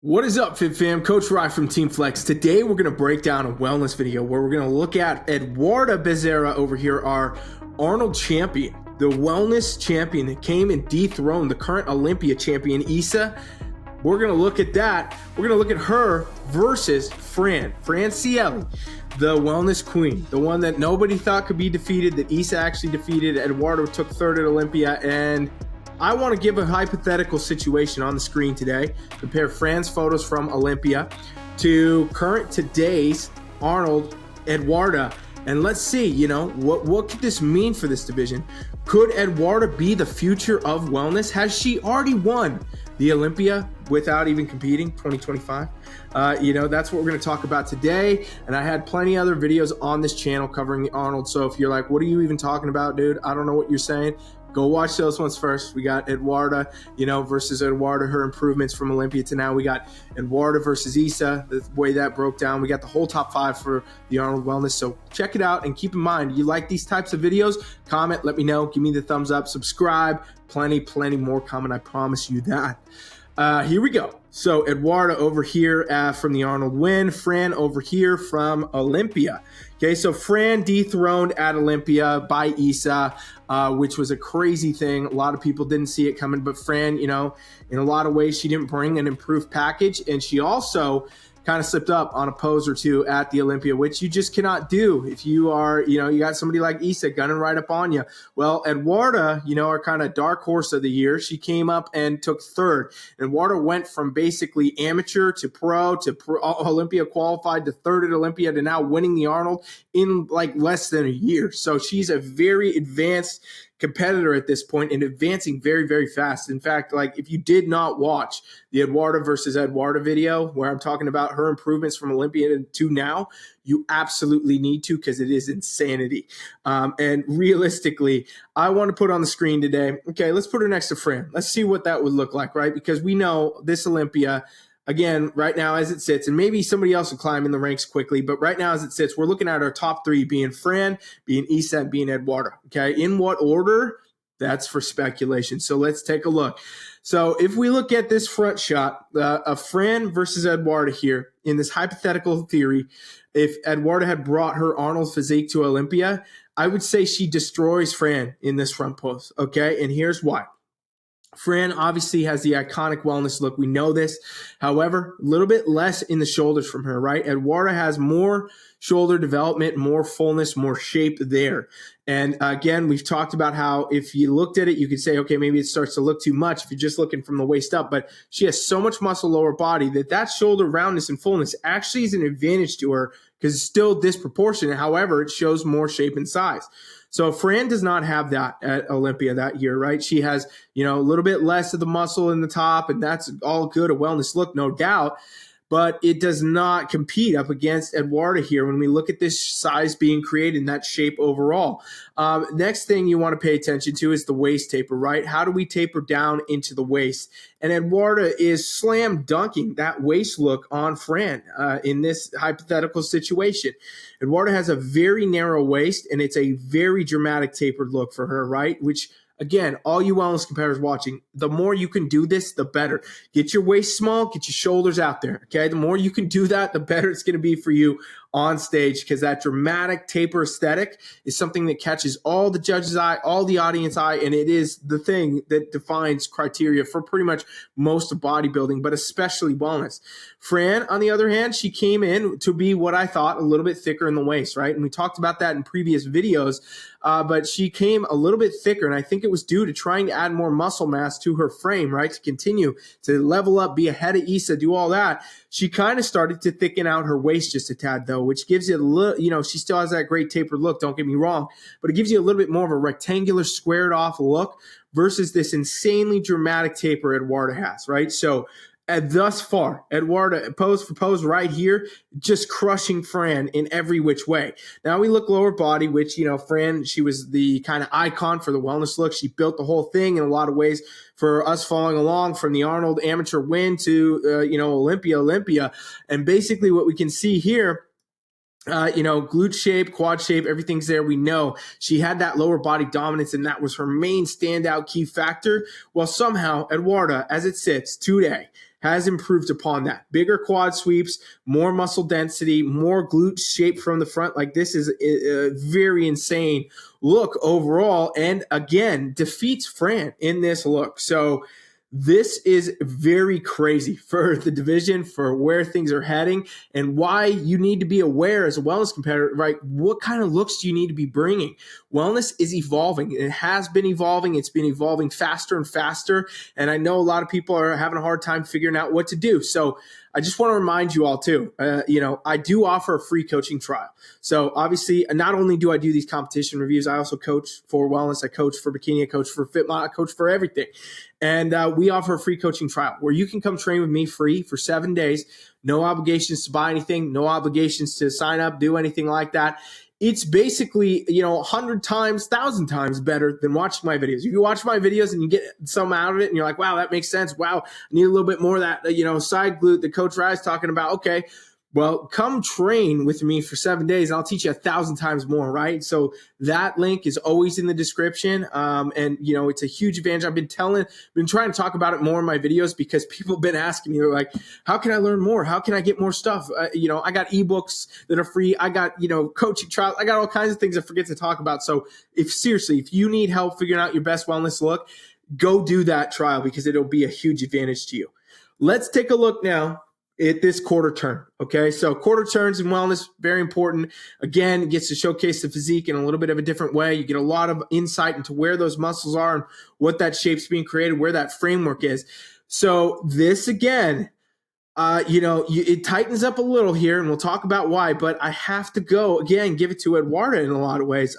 What is up, Fit Fam? Coach Rye from Team Flex. Today we're going to break down a wellness video where we're going to look at Eduarda Bezerra over here, our Arnold champion, the wellness champion that came and dethroned the current Olympia champion, Isa. We're going to look at that. We're going to look at her versus Francielle, the wellness queen, the one that nobody thought could be defeated, that Isa actually defeated. Eduarda took third at Olympia, and I want to give a hypothetical situation on the screen today. Compare Fran's photos from Olympia to current today's Arnold, Eduarda, and let's see, what could this mean for this division? Could Eduarda be the future of wellness? Has she already won the Olympia without even competing 2025? That's what we're going to talk about today. And I had plenty other videos on this channel covering the Arnold. So if you're like, what are you even talking about, dude? I don't know what you're saying. Go watch those ones first. We got Eduarda, versus Eduarda, her improvements from Olympia to now. We got Eduarda versus Isa, the way that broke down. We got the whole top 5 for the Arnold Wellness. So check it out and keep in mind, you like these types of videos, comment, let me know, give me the thumbs up, subscribe, plenty more coming. I promise you that. Here we go. So Eduarda over here from the Arnold win, Fran over here from Olympia. Okay, so Fran dethroned at Olympia by Isa, which was a crazy thing. A lot of people didn't see it coming, but Fran, in a lot of ways, she didn't bring an improved package, and she also kind of slipped up on a pose or two at the Olympia, which you just cannot do if you are, you got somebody like Isa gunning right up on you. Well, Eduarda, our kind of dark horse of the year, she came up and took third. Eduarda went from basically amateur to pro Olympia qualified to third at Olympia to now winning the Arnold in like less than a year. So she's a very advanced competitor at this point and advancing very, very fast. In fact, if you did not watch the Eduarda versus Eduarda video where I'm talking about her improvements from Olympia to now, you absolutely need to, because it is insanity. And realistically, I want to put on the screen today, okay, let's put her next to Fran. Let's see what that would look like, right? Because we know this Olympia, again, right now as it sits, and maybe somebody else will climb in the ranks quickly, but right now as it sits, we're looking at our top 3 being Fran, being Isa, and being Eduarda. Okay, in what order? That's for speculation. So let's take a look. So if we look at this front shot of Fran versus Eduarda here, in this hypothetical theory, if Eduarda had brought her Arnold physique to Olympia, I would say she destroys Fran in this front pose. Okay, and here's why. Fran obviously has the iconic wellness look. We know this. However, a little bit less in the shoulders from her, right? Eduarda has more shoulder development, more fullness, more shape there. And again, we've talked about how if you looked at it, you could say, okay, maybe it starts to look too much if you're just looking from the waist up. But she has so much muscle lower body that shoulder roundness and fullness actually is an advantage to her because it's still disproportionate. However, it shows more shape and size. So Fran does not have that at Olympia that year, right? She has, a little bit less of the muscle in the top, and that's all good, a wellness look, no doubt. But it does not compete up against Eduarda here when we look at this size being created in that shape overall. Next thing you want to pay attention to is the waist taper, right? How do we taper down into the waist? And Eduarda is slam dunking that waist look on Fran in this hypothetical situation. Eduarda has a very narrow waist, and it's a very dramatic tapered look for her, right? Which, again, all you wellness competitors watching, the more you can do this, the better. Get your waist small, get your shoulders out there, okay? The more you can do that, the better it's going to be for you on stage, because that dramatic taper aesthetic is something that catches all the judges' eye, all the audience eye, and it is the thing that defines criteria for pretty much most of bodybuilding, but especially wellness. Fran, on the other hand, she came in to be what I thought a little bit thicker in the waist, right? And we talked about that in previous videos, but she came a little bit thicker, and I think it was due to trying to add more muscle mass to her frame, right? To continue to level up, be ahead of Isa, do all that. She kind of started to thicken out her waist just a tad, though, which gives you a little, she still has that great tapered look, don't get me wrong, but it gives you a little bit more of a rectangular, squared off look versus this insanely dramatic taper Eduarda has, right? So thus far, Eduarda, pose for pose right here, just crushing Fran in every which way. Now we look lower body, which, Fran, she was the kind of icon for the wellness look. She built the whole thing in a lot of ways for us following along from the Arnold amateur win to, Olympia. And basically what we can see here, glute shape, quad shape, everything's there. We know she had that lower body dominance, and that was her main standout key factor. Well, somehow Eduarda, as it sits today, has improved upon that. Bigger quad sweeps, more muscle density, more glute shape from the front. Like, this is a very insane look overall, and again, defeats Fran in this look. So this is very crazy for the division, for where things are heading, and why you need to be aware as a wellness competitor, right? What kind of looks do you need to be bringing? Wellness is evolving. It has been evolving. It's been evolving faster and faster. And I know a lot of people are having a hard time figuring out what to do. So I just want to remind you all too, I do offer a free coaching trial. So obviously, not only do I do these competition reviews, I also coach for wellness. I coach for bikini, I coach for FitMod, I coach for everything. And we offer a free coaching trial where you can come train with me free for 7 days. No obligations to buy anything, no obligations to sign up, do anything like that. It's basically, 100 times, 1,000 times better than watching my videos. If you watch my videos and you get some out of it and you're like, wow, that makes sense. Wow, I need a little bit more of that, side glute that Coach Rye's talking about. Okay, well, come train with me for 7 days. And I'll teach you 1,000 times more, right? So that link is always in the description. It's a huge advantage. I've been trying to talk about it more in my videos because people have been asking me, they're like, how can I learn more? How can I get more stuff? I got ebooks that are free. I got, coaching trials. I got all kinds of things I forget to talk about. So if you need help figuring out your best wellness look, go do that trial because it'll be a huge advantage to you. Let's take a look now at this quarter turn. Okay, so quarter turns in wellness, very important. Again, it gets to showcase the physique in a little bit of a different way. You get a lot of insight into where those muscles are and what that shape's being created, where that framework is. So this again, it tightens up a little here, and we'll talk about why, but I have to go again, give it to Eduarda in a lot of ways.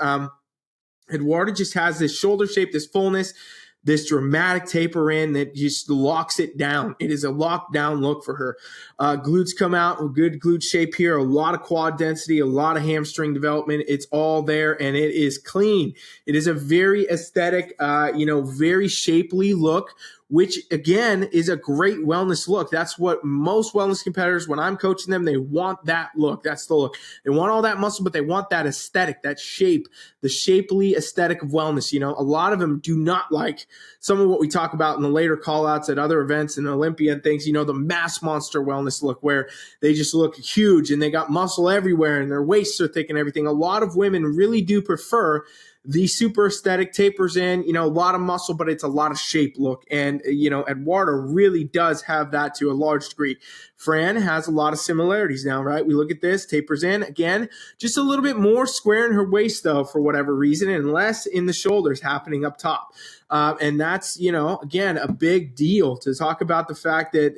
Eduarda just has this shoulder shape, this fullness, this dramatic taper in that just locks it down. It is a lockdown look for her. Glutes come out with good glute shape here, a lot of quad density, a lot of hamstring development. It's all there, and it is clean. It is a very aesthetic, very shapely look, which again is a great wellness look. That's what most wellness competitors, when I'm coaching them, they want that look. That's the look. They want all that muscle, but they want that aesthetic, that shape, the shapely aesthetic of wellness. A lot of them do not like some of what we talk about in the later call outs at other events and Olympia and things, the mass monster wellness look where they just look huge and they got muscle everywhere and their waists are thick and everything. A lot of women really do prefer the super aesthetic tapers in, a lot of muscle, but it's a lot of shape look. And, Eduarda really does have that to a large degree. Fran has a lot of similarities now, right? We look at this, tapers in, again, just a little bit more square in her waist, though, for whatever reason, and less in the shoulders happening up top. And that's, again, a big deal to talk about the fact that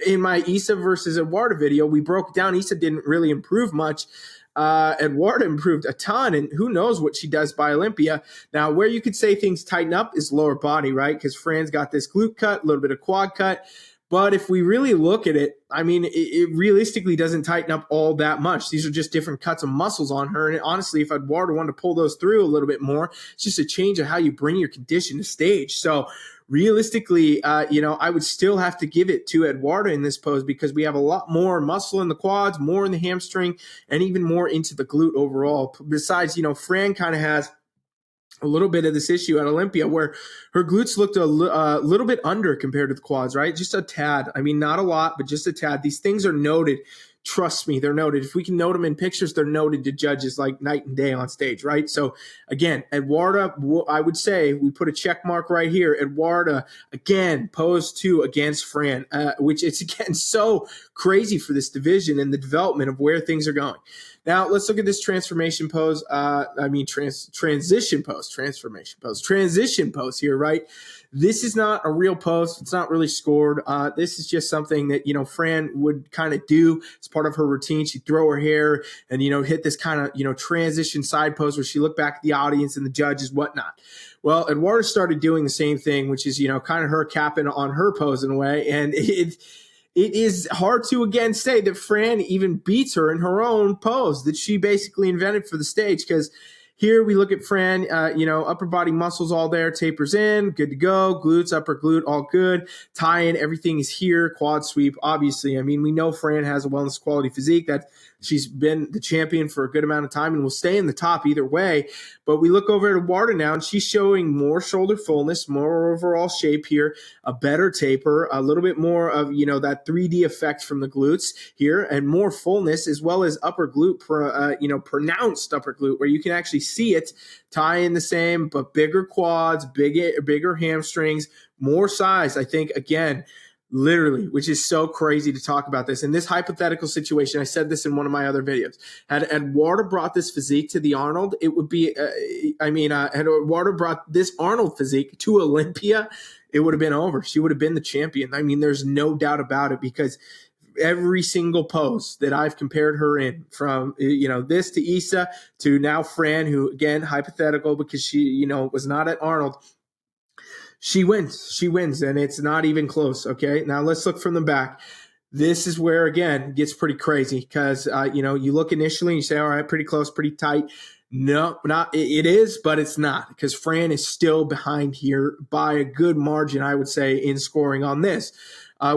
in my Issa versus Eduarda video, we broke it down. Issa didn't really improve much. Eduarda improved a ton, and who knows what she does by Olympia. Now, where you could say things tighten up is lower body, right? Because Fran's got this glute cut, a little bit of quad cut. But if we really look at it, it realistically doesn't tighten up all that much. These are just different cuts of muscles on her. And honestly, if Eduarda wanted to pull those through a little bit more, it's just a change of how you bring your condition to stage. So realistically, I would still have to give it to Eduarda in this pose because we have a lot more muscle in the quads, more in the hamstring, and even more into the glute overall. Besides, Fran kind of has a little bit of this issue at Olympia where her glutes looked a little bit under compared to the quads, right? Just a tad. Not a lot, but just a tad. These things are noted. Trust me, they're noted. If we can note them in pictures, they're noted to judges like night and day on stage, right? So again, Eduarda, I would say we put a check mark right here. Eduarda, again, pose 2 against Fran, which is, again, so crazy for this division and the development of where things are going. Now, let's look at this transformation pose. Transition pose here, right? This is not a real pose. It's not really scored. This is just something that, Fran would kind of do as part of her routine. She'd throw her hair and, hit this kind of, transition side pose where she looked back at the audience and the judges, whatnot. Well, Eduarda started doing the same thing, which is, kind of her capping on her pose in a way. And it is hard to, again, say that Fran even beats her in her own pose that she basically invented for the stage because Here we look at Fran, upper body muscles all there, tapers in, good to go. Glutes, upper glute, all good. Tie in, everything is here. Quad sweep, obviously. I mean, we know Fran has a wellness quality physique, that she's been the champion for a good amount of time and will stay in the top either way. But we look over at Eduarda now, and she's showing more shoulder fullness, more overall shape here, a better taper, a little bit more of, that 3D effect from the glutes here, and more fullness, as well as upper glute, pronounced upper glute, where you can actually see it. Tie in the same, but bigger quads, bigger hamstrings, more size. I think, again, literally, which is so crazy to talk about this. In this hypothetical situation, I said this in one of my other videos, had Eduarda brought this physique to the Arnold, it would be, had Eduarda brought this Arnold physique to Olympia, it would have been over. She would have been the champion. I mean, there's no doubt about it, because every single pose that I've compared her in, from, this to Issa to now Fran, who, again, hypothetical because she, was not at Arnold, she wins, and it's not even close, okay? Now let's look from the back. This is where, again, it gets pretty crazy, because, you look initially and you say, all right, pretty close, pretty tight. No, it is, but it's not, because Fran is still behind here by a good margin, I would say, in scoring on this.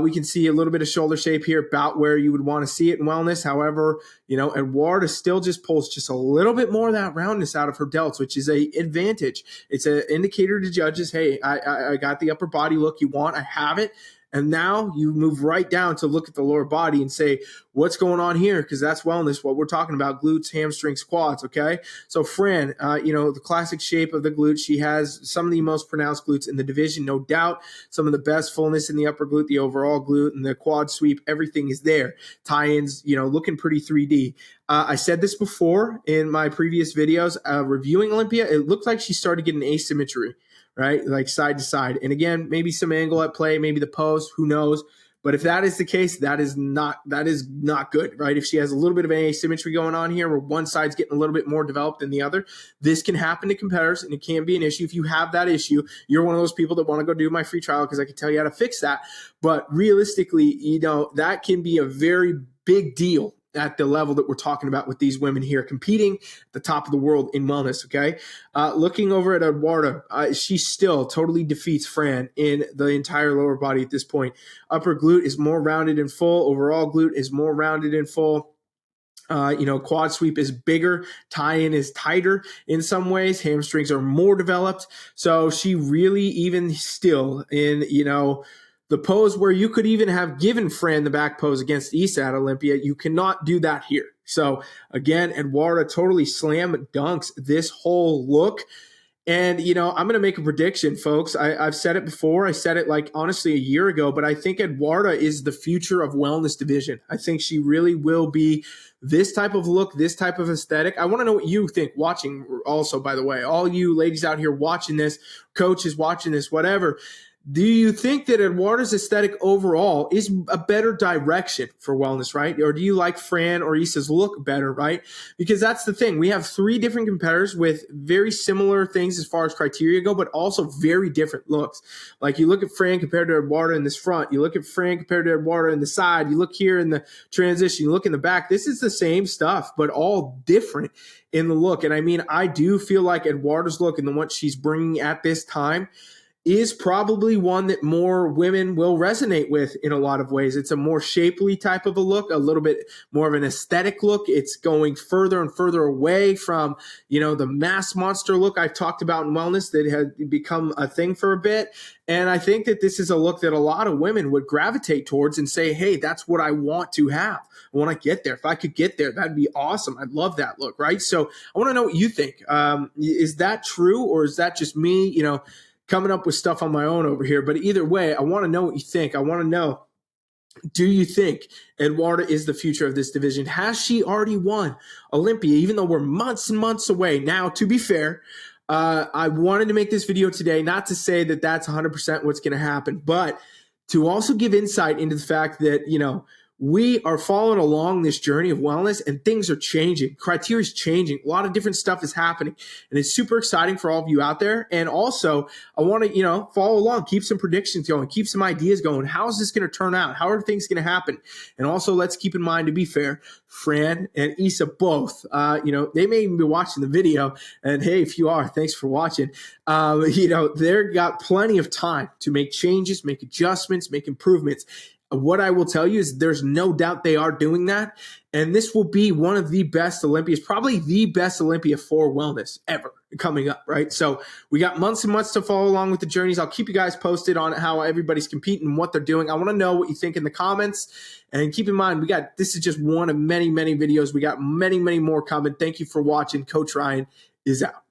We can see a little bit of shoulder shape here, about where you would want to see it in wellness. However, Eduarda still just pulls just a little bit more of that roundness out of her delts, which is an advantage. It's an indicator to judges, hey, I got the upper body look you want. I have it. And now you move right down to look at the lower body and say, what's going on here? Because that's wellness, what we're talking about, glutes, hamstrings, quads, okay? So Fran, the classic shape of the glute, she has some of the most pronounced glutes in the division, no doubt. Some of the best fullness in the upper glute, the overall glute, and the quad sweep, everything is there. Tie-ins, looking pretty 3D. I said this before in my previous videos, reviewing Olympia, it looked like she started getting asymmetry, right? Like side to side. And again, maybe some angle at play, maybe the pose, who knows? But if that is the case, that is not good, right? If she has a little bit of asymmetry going on here, where one side's getting a little bit more developed than the other, this can happen to competitors, and it can be an issue. If you have that issue, you're one of those people that want to go do my free trial, because I can tell you how to fix that. But realistically, that can be a very big deal at the level that we're talking about with these women here, competing at the top of the world in wellness, okay? Looking over at Eduarda, she still totally defeats Fran in the entire lower body at this point. Upper glute is more rounded and full. Overall glute is more rounded and full. Quad sweep is bigger. Tie-in is tighter in some ways. Hamstrings are more developed. So she really, even still in, the pose where you could even have given Fran the back pose against Issa at Olympia, you cannot do that here. So again, Eduarda totally slam dunks this whole look. And, I'm going to make a prediction, folks. I've said it before. I said it honestly a year ago, but I think Eduarda is the future of wellness division. I think she really will be this type of look, this type of aesthetic. I want to know what you think watching also, by the way. All you ladies out here watching this, coaches watching this, whatever. Do you think that Eduarda's aesthetic overall is a better direction for wellness, right? Or do you like Fran or Issa's look better, right? Because that's the thing. We have three different competitors with very similar things as far as criteria go, but also very different looks. Like you look at Fran compared to Eduarda in this front. You look at Fran compared to Eduarda in the side. You look here in the transition. You look in the back. This is the same stuff, but all different in the look. And I mean, I do feel like Eduarda's look and the one she's bringing at this time is probably one that more women will resonate with in a lot of ways. It's a more shapely type of a look, a little bit more of an aesthetic look. It's going further and further away from, the mass monster look I've talked about in wellness that had become a thing for a bit. And I think that this is a look that a lot of women would gravitate towards and say, hey, that's what I want to have. I want to get there. If I could get there, that'd be awesome. I'd love that look, right? So I want to know what you think. Is that true, or is that just me, coming up with stuff on my own over here? But either way, I want to know what you think. I want to know, do you think Eduarda is the future of this division? Has she already won Olympia, even though we're months and months away? Now, to be fair, I wanted to make this video today, not to say that that's 100% what's going to happen, but to also give insight into the fact that, we are following along this journey of wellness, and things are changing. Criteria is changing. A lot of different stuff is happening, and it's super exciting for all of you out there. And also, I want to, follow along, keep some predictions going, keep some ideas going. How is this going to turn out? How are things going to happen? And also, let's keep in mind, to be fair, Fran and Issa both, they may even be watching the video. And hey, if you are, thanks for watching. They've got plenty of time to make changes, make adjustments, make improvements. What I will tell you is there's no doubt they are doing that. And this will be one of the best Olympias, probably the best Olympia for wellness ever coming up, right? So we got months and months to follow along with the journeys. I'll keep you guys posted on how everybody's competing and what they're doing. I want to know what you think in the comments. And keep in mind, this is just one of many, many videos. We got many, many more coming. Thank you for watching. Coach Ryan is out.